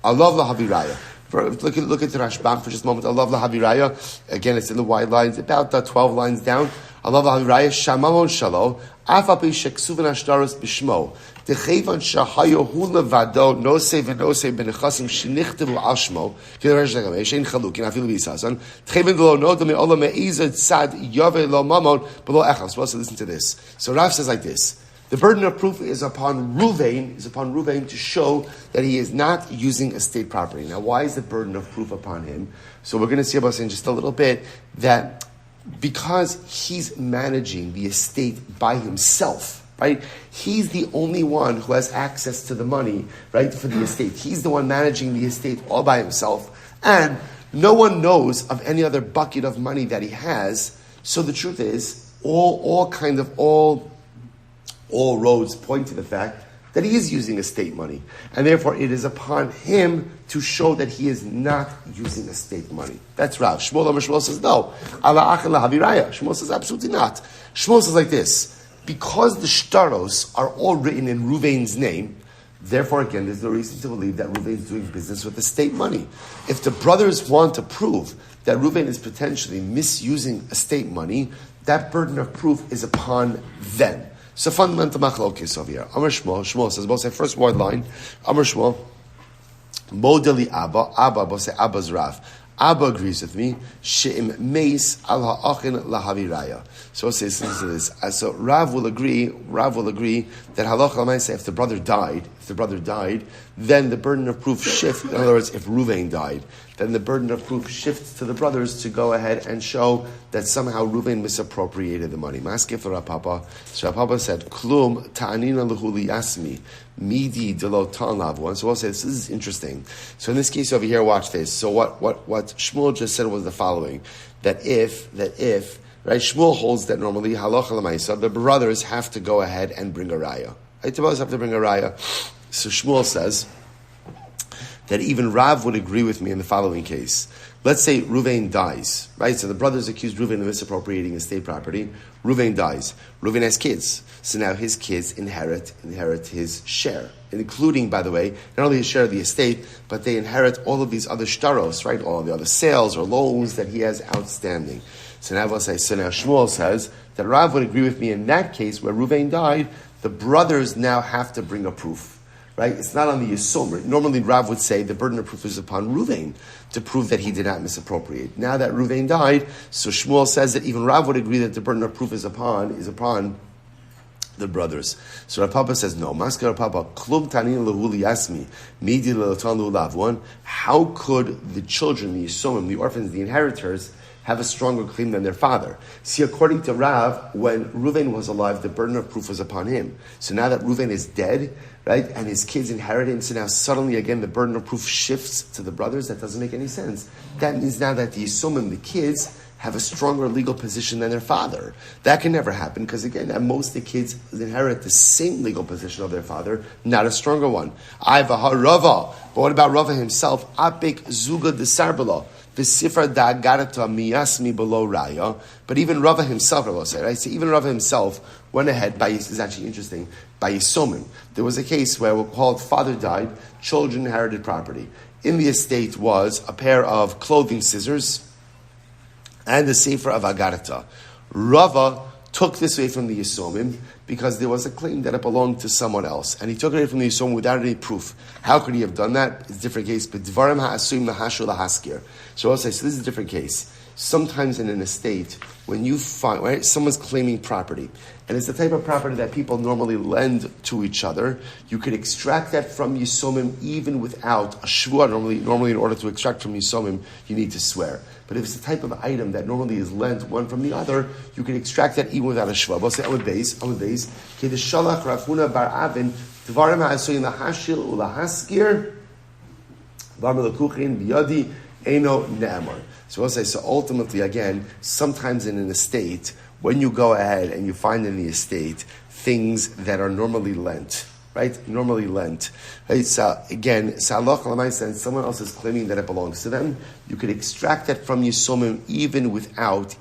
Alav lahaviraya. Look at the Rashbam for just a moment. Allah lahaviraya. Again, it's in the wide lines, about 12 lines down. Allah lahaviraya. Shamamon shalo. Afapi sheksuvan ashtaros bishmo. Dechevan shahayo hu levado nosei v'nosei benechasim shenichtavu al shmo. K'deresh legamei shein chalukin afilu b'yisasan. Dechevan lo nodam me'olam me'izad tzad yove lo mamon below echas. So listen to this. So Rav says like this. The burden of proof is upon Reuven to show that he is not using estate property. Now, why is the burden of proof upon him? So we're going to see about in just a little bit that because he's managing the estate by himself, right? He's the only one who has access to the money, right, for the estate. He's the one managing the estate all by himself, and no one knows of any other bucket of money that he has. So the truth is, all roads point to the fact that he is using estate money. And therefore, it is upon him to show that he is not using estate money. That's Rav. Shmuel says, no. Allah achel lahaviraya. Shmuel says, absolutely not. Shmuel says like this. Because the shtaros are all written in Reuven's name, therefore, again, there's no reason to believe that Reuven is doing business with estate money. If the brothers want to prove that Reuven is potentially misusing estate money, that burden of proof is upon them. So fundamental machlokes over here. Amar Shmuel says, both say first word line. Amar Shmuel, Modeli Abba, both say Abba's Rav. Abba agrees with me. She'im meis al ha'achin lahaviraya. So it says, listen to this. So Rav will agree that halacha l'maaseh, if the brother died, then the burden of proof shifts. In other words, if Reuven died, then the burden of proof shifts to the brothers to go ahead and show that somehow Reuven misappropriated the money. Maskef Rav Papa. So Rav Papa said, Klum ta'anina l'huli yasmi midi delo ta'alavu. And so we'll say, this is interesting. So in this case over here, watch this. So what Shmuel just said was the following: that if right, Shmuel holds that normally halacha l'maisa, the brothers have to go ahead and bring a raya. Right, the brothers have to bring a raya. So Shmuel says that even Rav would agree with me in the following case. Let's say Reuven dies, right? So the brothers accuse Reuven of misappropriating estate property. Reuven dies. Reuven has kids. So now his kids inherit his share, including, by the way, not only his share of the estate, but they inherit all of these other shtaros, right? All the other sales or loans that he has outstanding. So now Shmuel says that Rav would agree with me in that case where Reuven died, the brothers now have to bring a proof. right? It's not on the Yisomim. Normally, Rav would say the burden of proof is upon Reuven to prove that he did not misappropriate. Now that Reuven died, so Shmuel says that even Rav would agree that the burden of proof is upon the brothers. So Rav Papa says, no. Maskar Rav Papa, klum tanin lehuli yasmi, midi lelotan lulav. One, how could the children, the Yisomim, the orphans, the inheritors, have a stronger claim than their father? See, according to Rav, when Reuven was alive, the burden of proof was upon him. So now that Reuven is dead, right, and his kids inherit him, so now suddenly again the burden of proof shifts to the brothers. That doesn't make any sense. That means now that the Yisomim, the kids, have a stronger legal position than their father. That can never happen, because again, at most the kids inherit the same legal position of their father, not a stronger one. Rava. But what about Rava himself? Apik zuga desarbala. V'sifra da'agarata miyasmi below raya. But even Rava himself, I will say, right? So even Rava himself went ahead by, this is actually interesting, by Yisomim. There was a case where we'll call it father died, children inherited property. In the estate was a pair of clothing scissors and the sefer of Agarta. Rava took this away from the Yisomim because there was a claim that it belonged to someone else. And he took it away from the Yisomim without any proof. How could he have done that? It's a different case. But Dvarim ha'asuyim lahashu lahaskir. So I'll say, so this is a different case. Sometimes in an estate, when you find, right, someone's claiming property, and it's the type of property that people normally lend to each other, you could extract that from Yisomim even without a shvua. Normally in order to extract from Yisomim, you need to swear. But if it's the type of item that normally is lent one from the other, you can extract that even without a shvua. We'll say, Amud Beis, Kedeshalach Rafuna bar Avin, Dvarim ha'asoyin lahashil ulahaskir, Varma lekuchin biyadi, Eino ne'amar. So we'll say, so ultimately, again, sometimes in an estate, when you go ahead and you find in the estate things that are normally lent, right? Normally lent. Right? So again, someone else is claiming that it belongs to them. You could extract that from Yisomim even without a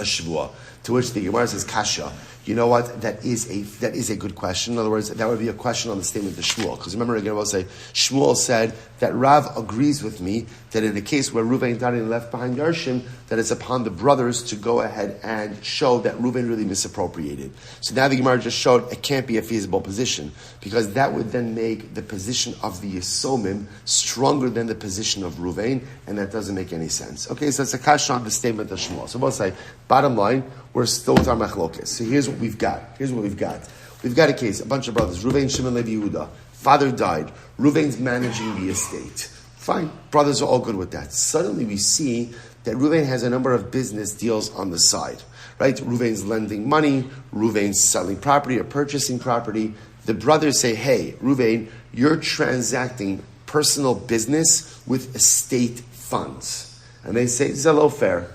shvua. To which the Gemara says, kasha. You know what? That is a good question. In other words, that would be a question on the statement of Shmuel. Because remember again, I will say, Shmuel said that Rav agrees with me that in a case where Reuven died and left behind Yarshim, that it's upon the brothers to go ahead and show that Reuven really misappropriated. So now the Gemara just showed it can't be a feasible position, because that would then make the position of the Yisomim stronger than the position of Reuven, and that doesn't make any sense. Okay, so it's a kasha on the statement of Shmuel. So we'll say, bottom line, we're still with our machlokas. So here's what we've got. We've got a case, a bunch of brothers, Reuven, Shimon, Levi, Yehuda. Father died. Reuven's managing the estate. Fine. Brothers are all good with that. Suddenly we see that Reuven has a number of business deals on the side. Right? Reuven's lending money. Reuven's selling property or purchasing property. The brothers say, hey, Reuven, you're transacting personal business with estate funds. And they say, this is a little fair.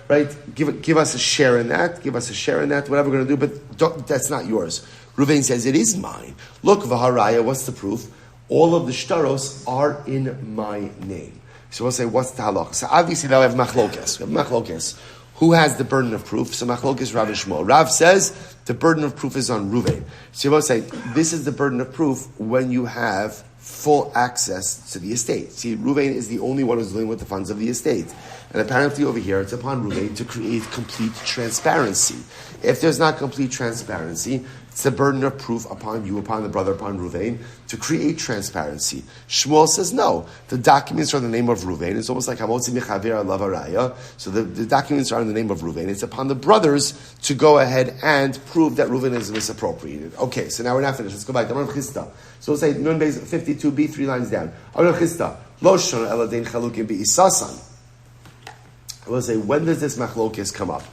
Right? Give us a share in that. Whatever we're going to do, but that's not yours. Reuven says, it is mine. Look, Vaharaya, what's the proof? All of the shtaros are in my name. So we'll say, what's the halach? So obviously now we have machlokes. Who has the burden of proof? So machlokes Rabbi Shmuel. Rav says the burden of proof is on Reuven. So we'll say, this is the burden of proof when you have full access to the estate. See, Reuven is the only one who's dealing with the funds of the estate. And apparently over here, it's upon Reuven to create complete transparency. If there's not complete transparency, it's the burden of proof upon you, upon the brother, upon Reuven, to create transparency. Shmuel says no. The documents are in the name of Reuven. It's almost like Hamotzi Mechaver Lavaraya. So the documents are in the name of Reuven. It's upon the brothers to go ahead and prove that Reuven is misappropriated. Okay, so now we're not finished. Let's go back. So we'll say, Nun Beis 52b, 3 lines down. Lo shon eladein chalukim be'isasan. We'll say, when does this machlokes come up?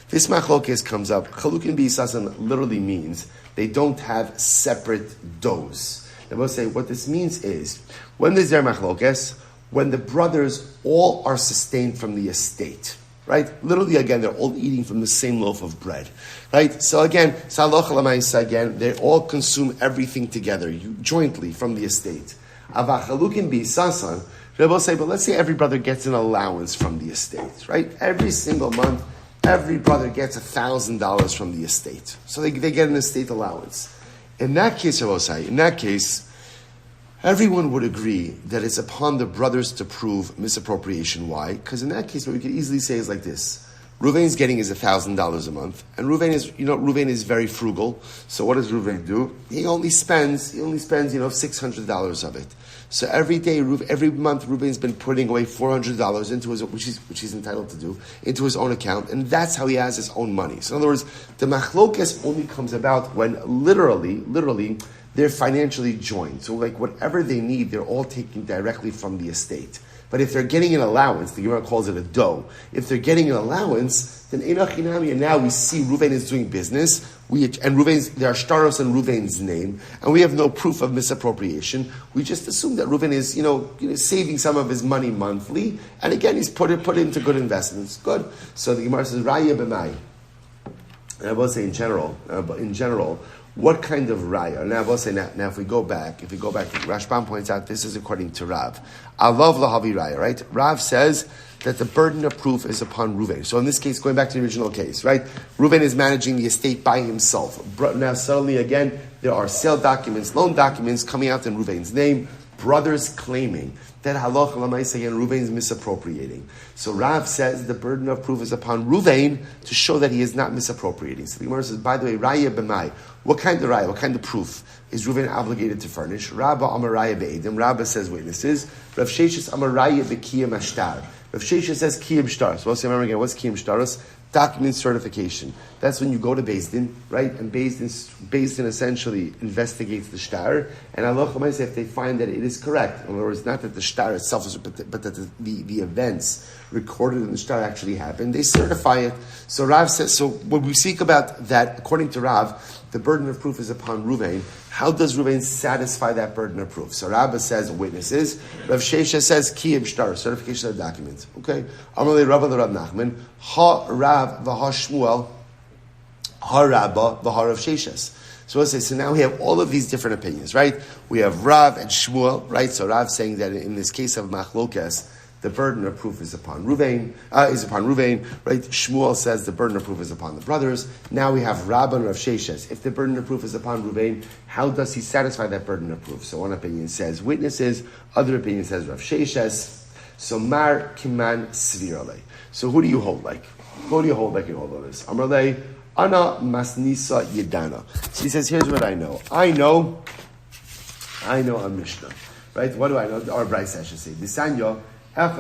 This machlokes comes up, chalukim b'isasan literally means they don't have separate does. And we'll say, what this means is, when there's their machlokes, when the brothers all are sustained from the estate. Right? Literally, again, they're all eating from the same loaf of bread. Right? So again, again, they all consume everything together, jointly from the estate. Avachalukim b'isasan, Rebbe will say, but let's say every brother gets an allowance from the estate, right? Every single month, every brother gets $1,000 from the estate. So they get an estate allowance. In that case, Rebbe will say, everyone would agree that it's upon the brothers to prove misappropriation. Why? Because in that case, what we could easily say is like this. Reuven's getting is $1,000 a month, and Reuven is very frugal. So what does Reuven do? He only spends $600 of it. So every month, Reuven's been putting away $400 into his, which he's entitled to do, into his own account, and that's how he has his own money. So in other words, the machlokes only comes about when literally, they're financially joined. So like whatever they need, they're all taking directly from the estate. But if they're getting an allowance, the Gemara calls it a dough. If they're getting an allowance, then Einach Hinami, and now we see Reuven is doing business, there are shtaros in Reuven's name, and we have no proof of misappropriation. We just assume that Reuven is, saving some of his money monthly, and again, he's put it into good investments. Good. So the Gemara says, Raya b'mai. And I will say in general, what kind of raya? Now I will say now if we go back, Rashbam points out this is according to Rav. Alav lahavi raya, right? Rav says that the burden of proof is upon Reuven. So in this case, going back to the original case, right? Reuven is managing the estate by himself. Now suddenly again, there are sale documents, loan documents coming out in Reuven's name, brothers claiming that halacha l'maisa again, Reuven is misappropriating. So Rav says the burden of proof is upon Reuven to show that he is not misappropriating. So the Gemara says, by the way, raya b'mai. What kind of raya? What kind of proof is Reuven obligated to furnish? Rabba amaraya be'edim. Rabba says witnesses. Rav Sheshes amaraya be'kiyam ashtar. Rav Sheshes says kiyam shtar. So let's remember again, what's kiyam shtaros? Document certification. That's when you go to Beis Din, right? And Beis Din essentially investigates the shtar. And Allah say if they find that it is correct, in other words, not that the shtar itself is, but that the events recorded in the shtar actually happened, they certify it. So Rav says, so when we speak about that, according to Rav, the burden of proof is upon Reuven. How does Reuven satisfy that burden of proof? So Rabba says witnesses. Rav Shesha says kiyam shtar, certification of documents. Okay. Amalei Rabba the Rav Nachman. Ha Rav v'ha Shmuel. Ha Rabba v'ha Rav Sheshes. So we'll say, so now we have all of these different opinions, right? We have Rav and Shmuel, right? So Rav saying that in this case of Machlokes, the burden of proof is upon Reuven, right? Shmuel says the burden of proof is upon the brothers. Now we have Rabba and Rav Sheshes. If the burden of proof is upon Reuven, how does he satisfy that burden of proof? So one opinion says witnesses, other opinion says Rav Sheshes. So Mar Kiman Svirale. So who do you hold like? Who do you hold like in all of this? Amrle, Ana Masnisa Yedana. So he says, here's what I know. I know a Mishnah. Right? What do I know? Or Bryce, I should say. Disanyo. If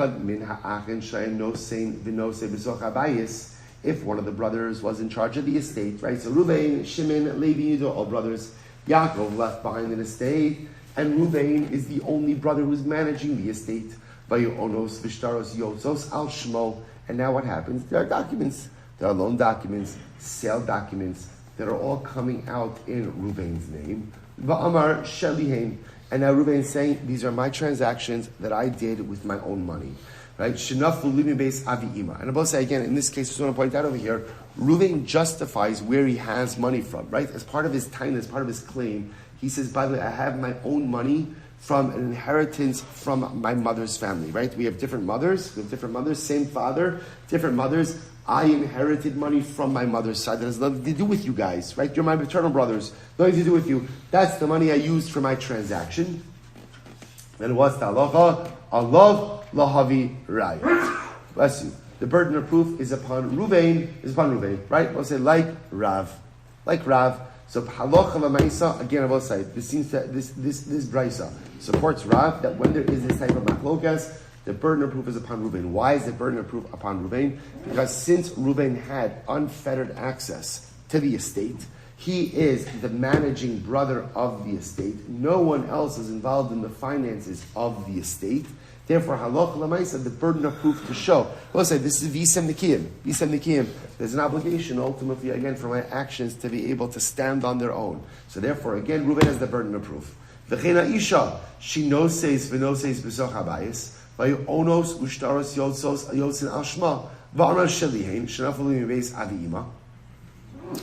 one of the brothers was in charge of the estate, right? So Reuven, Shimon, Levi, Yudah, all brothers. Yaakov left behind an estate, and Reuven is the only brother who's managing the estate. Vayonos v'shtaros yotzos al shmo. And now what happens? There are documents. There are loan documents, sale documents that are all coming out in Reuven's name. Va'amar shelihem. And now Reuven is saying, these are my transactions that I did with my own money. Right? Shinafu living base avi ima. And I will say again, in this case, I just want to point out over here, Reuven justifies where he has money from, right? As part of his time, as part of his claim, he says, by the way, I have my own money from an inheritance from my mother's family, right? We have different mothers, same father, different mothers. I inherited money from my mother's side. That has nothing to do with you guys, right? You're my paternal brothers. Nothing to do with you. That's the money I used for my transaction. And what's the halacha? Allah lahavi raya. Bless you. The burden of proof is upon Reuven, right? We'll say like Rav. So halacha l'maisa, again I will say, this brisa supports Rav that when there is this type of machlokas, the burden of proof is upon Reuven. Why is the burden of proof upon Reuven? Because since Reuven had unfettered access to the estate, he is the managing brother of the estate. No one else is involved in the finances of the estate. Therefore, halach l'maisa, the burden of proof to show. We'll say this is visem nikiyim. There's an obligation ultimately, again, for my actions to be able to stand on their own. So therefore, again, Reuven has the burden of proof. V'chena isha, she noses b'soch habayis. Vayonos ushtaros yotzin ashma v'amar shelihem shenafalim mibeis avi ima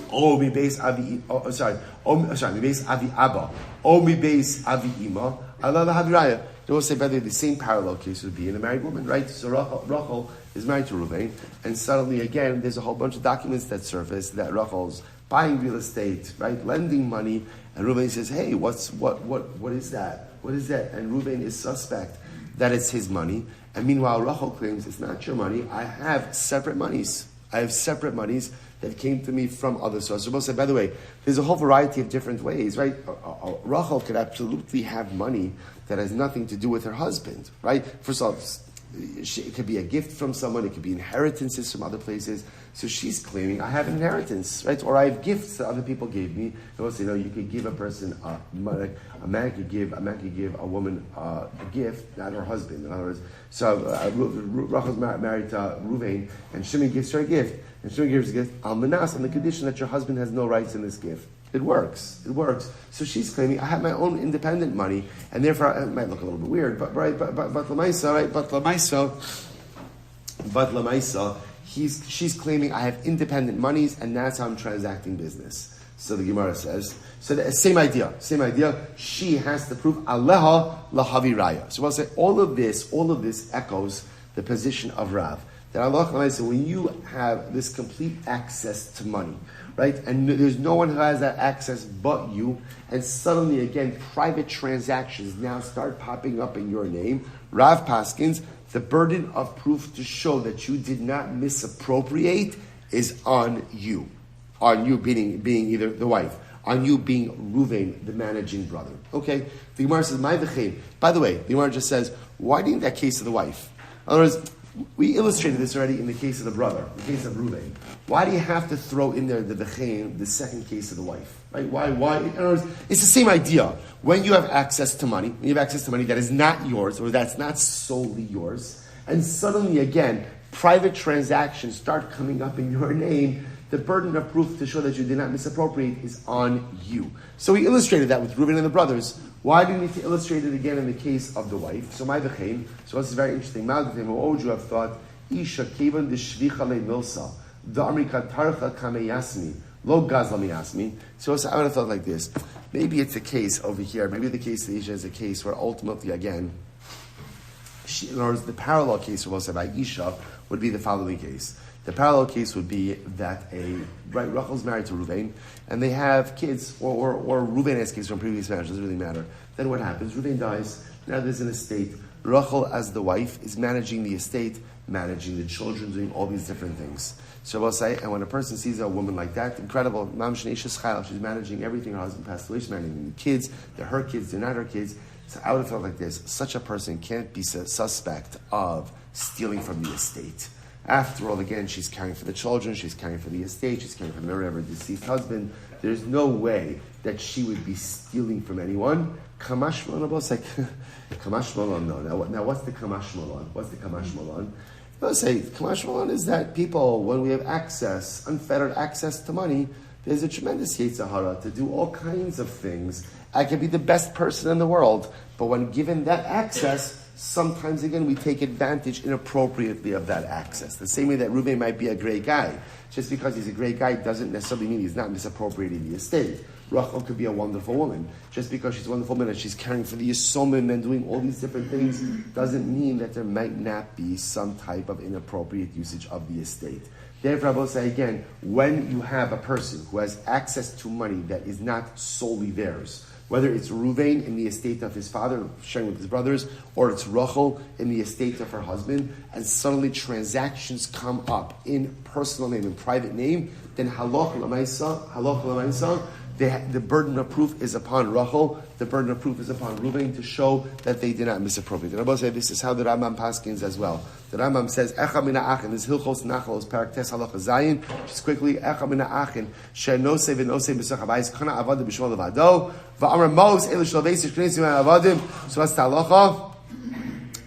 mibeis avi mibeis avi abba mibeis avi ima Allah lahaviraya. They will say, by the way, the same parallel case would be in a married woman, right? So Rachel is married to Reuven, and suddenly again there's a whole bunch of documents that surface that Rachel's buying real estate, right, lending money, and Reuven says, hey, what is that? What is that? And Reuven is suspect that it's his money. And meanwhile, Rachel claims it's not your money. I have separate monies. I have separate monies that came to me from other sources. So we'll say, by the way, there's a whole variety of different ways, right? Rachel could absolutely have money that has nothing to do with her husband, right? First of all, it could be a gift from someone, it could be inheritances from other places. So she's claiming, I have an inheritance, right? Or I have gifts that other people gave me. And we'll say, no, you could give a person a man could give a woman a gift, not her husband. In other words, so Rachel's married to Reuben, and Shimon gives her a gift, and Shimon gives her a gift on the condition that your husband has no rights in this gift. It works. So she's claiming, I have my own independent money, and therefore it might look a little bit weird, but Lamaisa, she's claiming I have independent monies, and that's how I'm transacting business. So the Gemara says, same idea. She has to prove Aleha lahavi raya. So we'll say all of this echoes the position of Rav. That Allah, when you have this complete access to money, right, and there's no one who has that access but you, and suddenly again private transactions now start popping up in your name, Rav Paskins, the burden of proof to show that you did not misappropriate is on you. On you being either the wife, on you being Reuven, the managing brother. Okay? The Gemara says, "My v'chein." By the way, the Gemara just says, why didn't that case of the wife? In other words, we illustrated this already in the case of the brother, the case of Reuven. Why do you have to throw in there the v'chein, the second case of the wife? Right? Why? In other words, it's the same idea. When you have access to money, that is not yours, or that's not solely yours, and suddenly again, private transactions start coming up in your name, the burden of proof to show that you did not misappropriate is on you. So we illustrated that with Reuben and the brothers. Why do we need to illustrate it again in the case of the wife? So my v'chein. So this is very interesting. What would you have thought? Isha kevan d'shvicha le'milsa da'amrika tarcha kameyasmi lo gazla miyasmi. So I would have thought like this. Maybe it's a case over here. Maybe the case of Isha is a case where ultimately again, in other words, the parallel case for Isha would be the following case. The parallel case would be that Rachel's married to Reuven, and they have kids, or Reuven has kids from previous marriage, doesn't really matter. Then what happens? Reuven dies, now there's an estate. Rachel, as the wife, is managing the estate, managing the children, doing all these different things. So we'll say, and when a person sees a woman like that, incredible, she's managing everything, her husband passed away, she's managing the kids, they're her kids, they're not her kids. So I would have thought like this, such a person can't be suspect of stealing from the estate. After all, again, she's caring for the children, she's caring for the estate, she's caring for the memory of her deceased husband. There's no way that she would be stealing from anyone. Kamash Malon, Kamash Malon, no. Now, what's the Kamash Malon? They'll say, Kamash Malon is that people, when we have access, unfettered access to money, there's a tremendous Yetzer Hara to do all kinds of things. I could be the best person in the world, but when given that access, sometimes, again, we take advantage inappropriately of that access. The same way that Reuben might be a great guy. Just because he's a great guy doesn't necessarily mean he's not misappropriating the estate. Rachel could be a wonderful woman. Just because she's a wonderful woman and she's caring for the Yisomim and doing all these different things doesn't mean that there might not be some type of inappropriate usage of the estate. Therefore, I will say again, when you have a person who has access to money that is not solely theirs, whether it's Reuven in the estate of his father, sharing with his brothers, or it's Rachel in the estate of her husband, and suddenly transactions come up in personal name, in private name, then halach l'maisa, the burden of proof is upon Rachel, the burden of proof is upon Reuven to show that they did not misappropriate. And I will say this is how the Rambam paskins as well. The Rambam says, Echa mina achin, this Hilchos Nachal is parak tes halacha zayin, just quickly, Echa mina achin, she'nose v'nose b'soch habayis, kana avadim b'shmol levado, v'amar mos, elu shlovesish k'nesim avadim, so what's the halacha?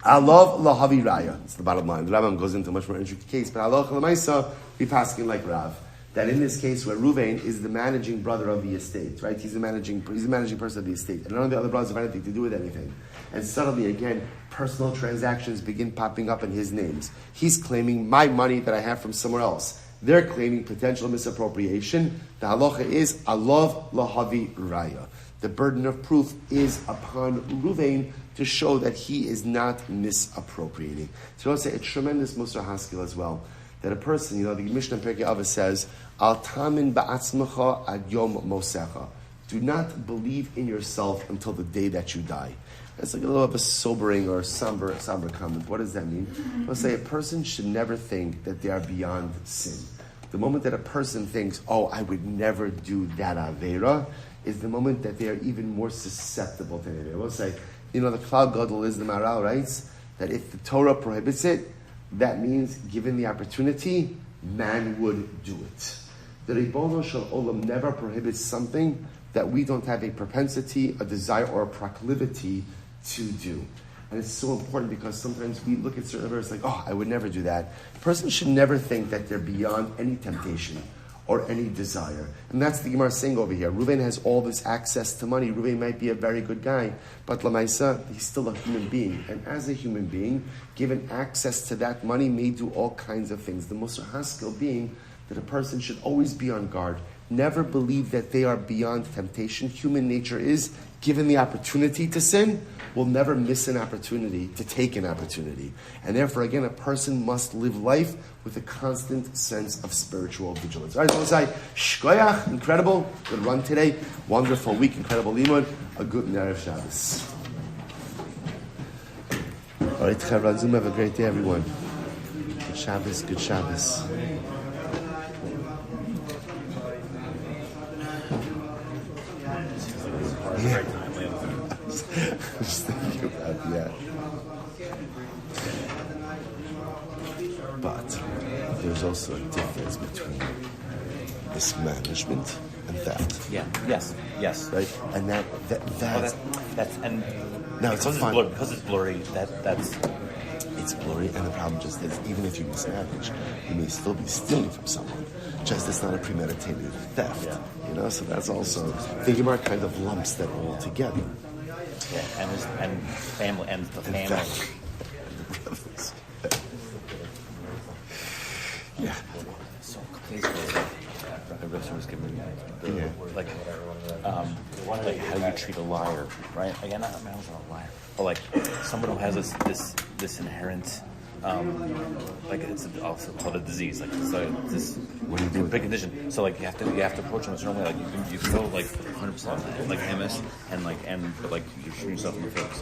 Alav lahavi raya. That's the bottom line. The Rambam goes into a much more intricate case, but halacha l'maisa, we paskin like Rav. That in this case where Reuven is the managing brother of the estate, right? He's the managing person of the estate. And none of the other brothers have anything to do with anything. And suddenly, again, personal transactions begin popping up in his names. He's claiming my money that I have from somewhere else. They're claiming potential misappropriation. The halacha is alav lahavi raya. The burden of proof is upon Reuven to show that he is not misappropriating. So I'll say a tremendous Musar Haskell as well. That a person, the Mishnah Pirkei Avos says, Al tamin ba'atzmecha ad yom mosecha. Do not believe in yourself until the day that you die. That's like a little of a sobering or somber comment. What does that mean? I'll say a person should never think that they are beyond sin. The moment that a person thinks, oh, I would never do that Aveira, is the moment that they are even more susceptible to Aveira. We'll say, the Klal Gadol is the Maral writes that if the Torah prohibits it, that means, given the opportunity, man would do it. The Ribono Shel Olam never prohibits something that we don't have a propensity, a desire, or a proclivity to do. And it's so important because sometimes we look at certain verses like, oh, I would never do that. A person should never think that they're beyond any temptation or any desire. And that's the Gemara saying over here. Reuben has all this access to money. Reuben might be a very good guy, but Lamaisa, he's still a human being. And as a human being, given access to that money, may do all kinds of things. The Musar Haskell being that a person should always be on guard. Never believe that they are beyond temptation. Human nature is, given the opportunity to sin, will never miss an opportunity to take an opportunity. And therefore, again, a person must live life with a constant sense of spiritual vigilance. All right, so say, Shkoyach, incredible, good run today, wonderful week, incredible limud, a good Erev Shabbos. All right, Chavra Zoom, have a great day, everyone. Good Shabbos, good Shabbos. Yeah. I'm just thinking about that. But there's also a difference between mismanagement and theft. Yeah. Yes. Right. And that's and now it's fun because it's blurry. That's it's blurry, and the problem just is even if you mismanage, you may still be stealing from someone. Just it's not a premeditated theft. Yeah. So that's also the Gemara kind of lumps that all together. Yeah, and family and the family. Yeah. So Rabbi was giving me like how you treat a liar, right? Again, I was not a liar, but like someone who has this inherent. Like it's also called a disease. Like this what do you do? Big condition. So like you have to approach them a certain way. Like you feel like 100% like MS and but like you shoot yourself in the face.